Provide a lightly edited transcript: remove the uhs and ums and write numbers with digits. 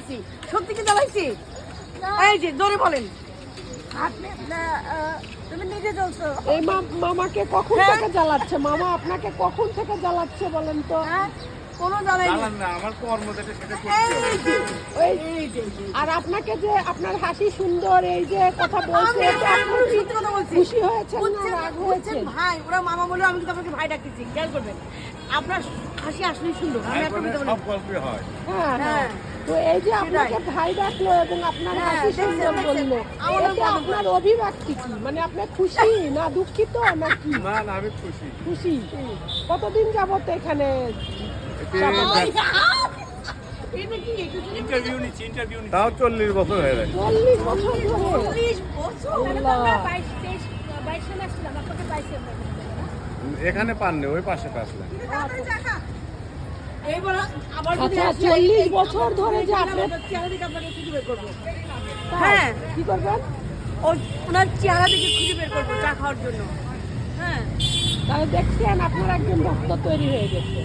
জ্বালাইছি, সত্যি কি জ্বালাইছি? এই যে জোরে বলেন। তুমি নিজে জ্বলছো। এই মামাকে কখন থেকে জ্বালাচ্ছে? মামা আপনাকে কখন থেকে জ্বালাচ্ছে বলেন তো? কোনো জ্বালাইনি। আমার কর্ম যেটা সেটা এই যে, এই আর আপনাকে যে আপনার হাসি সুন্দর, এই যে কথা বলছে, আমি এটা আপনার কি সত্যি কথা বলছি। খুশি হয়েছেন না বুঝছেন, রাগ বুঝছেন হয়েছে? ভাই, ওরা মামা বলে আমি কিন্তু আপনাকে ভাই ডাকতেছি, খেয়াল করবেন। আপনার হাসি আসলেই সুন্দর। আমি একটা কথা বলি। সব গল্পই হয়। হ্যাঁ হ্যাঁ। তো এই যে আপনাকে ভাই ডাকলো এবং আপনার হ্যাঁ, হাসি সুন্দর দেখছেন, বললো, আমারও এতে ভালো আপনার অভিব্যক্তি কি? মানে আপনি খুশি না দুঃখিত নাকি না না আমি খুশি। খুশি? কতদিন যাবত এখানে? এটা কি? ইন্টারভিউ নিচ্ছি। তাও 40 বছর হয়ে গেছে। 40 বছর ধরে? 40 বছর? আল্লাহ। 22 সালে আসছিলাম, আপনাকে 22 সালে। এখানে পাননি, ওই পাশে আসলেন। এইবার আবার যদি আচ্ছা, আসি, 40 বছর ধরে যে আপনি চেহারা দেখে আপনাকে খুঁজে বের করবো। হ্যাঁ, কি করবেন? ওনার চেহারা দেখে খুঁজে বের করবো চা খাওয়ার জন্য। হ্যাঁ, তাহলে দেখছেন আপনার একজন ভক্ত তৈরি হয়ে গেছে।